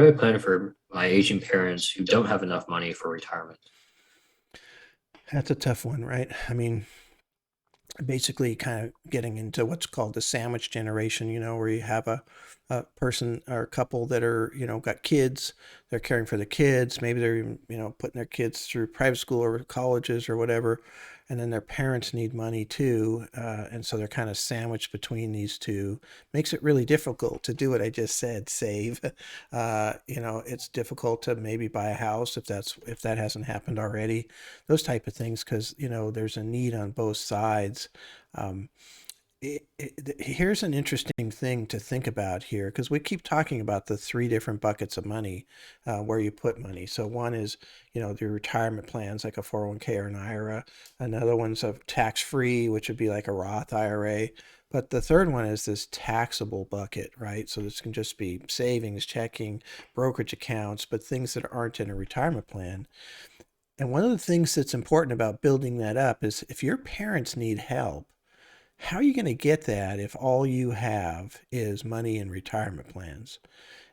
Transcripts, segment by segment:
am I planning for my aging parents who don't have enough money for retirement? That's a tough one, right? I mean, basically kind of getting into what's called the sandwich generation, where you have a person or a couple that are, got kids, they're caring for the kids, maybe they're even, putting their kids through private school or colleges or whatever, and then their parents need money too, and so they're kind of sandwiched between these two. Makes it really difficult to do what I just said, save. It's difficult to maybe buy a house if that hasn't happened already, those type of things, because there's a need on both sides. um, Here's an interesting thing to think about here, because we keep talking about the three different buckets of money, where you put money. So one is, the retirement plans like a 401k or an IRA. Another one's a tax free, which would be like a Roth IRA. But the third one is this taxable bucket, right? So this can just be savings, checking, brokerage accounts, but things that aren't in a retirement plan. And one of the things that's important about building that up is if your parents need help, how are you going to get that if all you have is money in retirement plans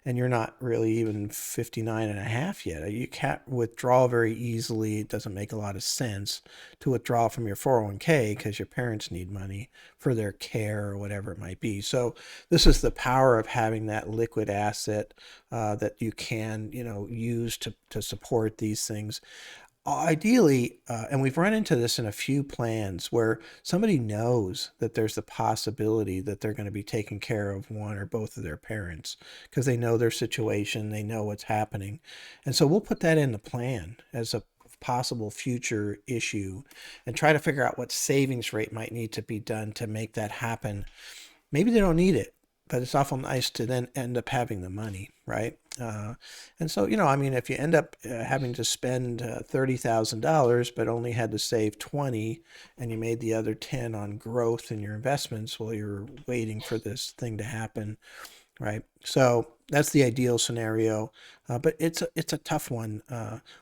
and you're not really even 59 and a half yet? You can't withdraw very easily. It doesn't make a lot of sense to withdraw from your 401k because your parents need money for their care or whatever it might be. So this is the power of having that liquid asset, that you can, use to support these things. Ideally, and we've run into this in a few plans where somebody knows that there's the possibility that they're going to be taking care of one or both of their parents because they know their situation, they know what's happening. And so we'll put that in the plan as a possible future issue and try to figure out what savings rate might need to be done to make that happen. Maybe they don't need it, but it's awful nice to then end up having the money, right? And so, I mean, if you end up having to spend $30,000, but only had to save 20, and you made the other 10 on growth in your investments while you're waiting for this thing to happen, right? So that's the ideal scenario, but it's a tough one.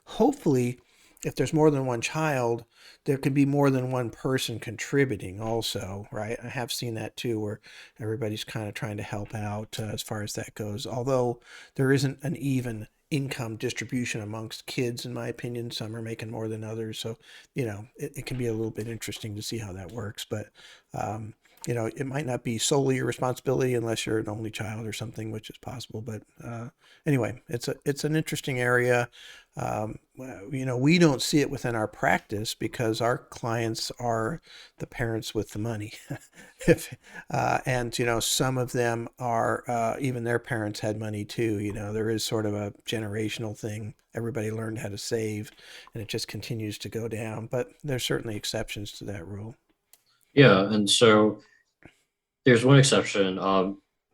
Hopefully, if there's more than one child, there can be more than one person contributing also, right? I have seen that too, where everybody's kind of trying to help out, as far as that goes. Although there isn't an even income distribution amongst kids, in my opinion. Some are making more than others, so it can be a little bit interesting to see how that works. But um, it might not be solely your responsibility unless you're an only child or something, which is possible. But anyway, it's an interesting area. We don't see it within our practice because our clients are the parents with the money. if And some of them are, even their parents had money too. There is sort of a generational thing. Everybody learned how to save, and it just continues to go down. But there's certainly exceptions to that rule. Yeah, and so there's one exception.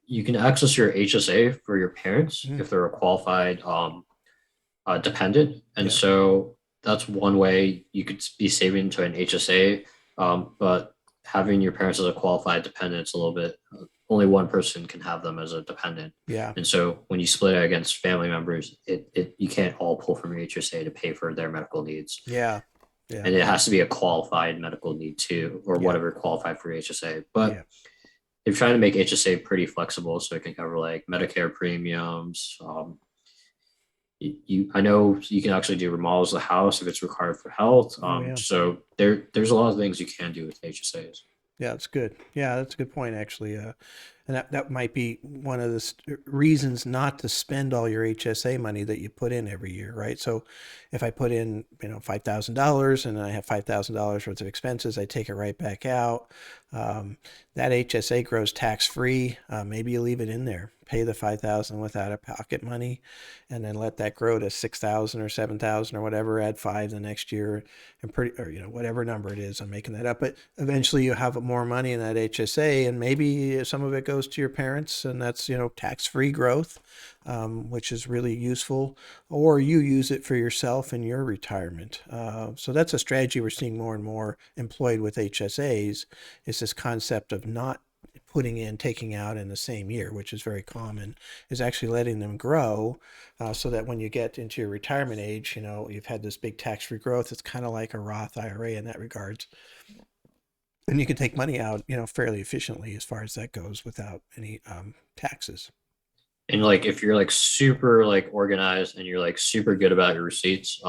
You can access your HSA for your parents Mm, if they're a qualified dependent, and yeah. so that's one way you could be saving to an HSA. But having your parents as a qualified dependent is a little bit. Only one person can have them as a dependent, Yeah. and so when you split it against family members, it you can't all pull from your HSA to pay for their medical needs, Yeah. Yeah. and it has to be a qualified medical need too, or Yeah. whatever qualified for HSA. Yeah. But they're trying to make HSA pretty flexible so it can cover like Medicare premiums. I know you can actually do remodels of the house if it's required for health. Oh, yeah. So there's a lot of things you can do with HSAs. Yeah, that's good. Yeah, that's a good point, actually. And that might be one of the reasons not to spend all your HSA money that you put in every year, right? So if I put in, $5,000 and I have $5,000 worth of expenses, I take it right back out. Um, that HSA grows tax free. Maybe you leave it in there, pay the 5,000 without a pocket money, and then let that grow to 6,000 or 7,000 or whatever. Add five the next year, and or whatever number it is. I'm making that up, but eventually you have more money in that HSA, and maybe some of it goes to your parents, and that's tax-free growth, which is really useful. Or you use it for yourself in your retirement. So that's a strategy we're seeing more and more employed with HSAs. Is this concept of not putting in, taking out in the same year, which is very common, is actually letting them grow, so that when you get into your retirement age, you've had this big tax-free growth. It's kind of like a Roth IRA in that regards. And you can take money out, fairly efficiently as far as that goes without any taxes. And like if you're like super like organized and you're like super good about your receipts,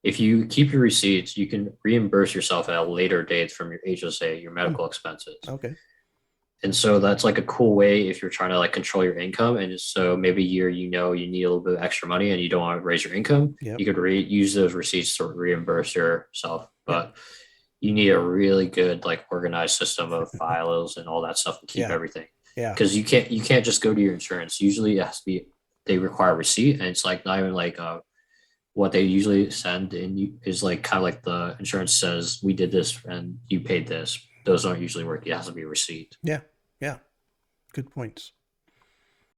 if you keep your receipts, you can reimburse yourself at a later date from your HSA, your Hmm. medical expenses. Okay. And so that's like a cool way if you're trying to like control your income. And so maybe a year you know you need a little bit of extra money and you don't want to raise your income, Yep. you could use those receipts to reimburse yourself. Yeah. But you need a really good like organized system of files and all that stuff to keep Yeah. everything. Yeah. Because you can't just go to your insurance. Usually it has to be they require a receipt, and it's like not even like what they usually send in is like kind of like the insurance says we did this and you paid this. Those don't usually work. It has to be a receipt. Yeah. Yeah. Good points.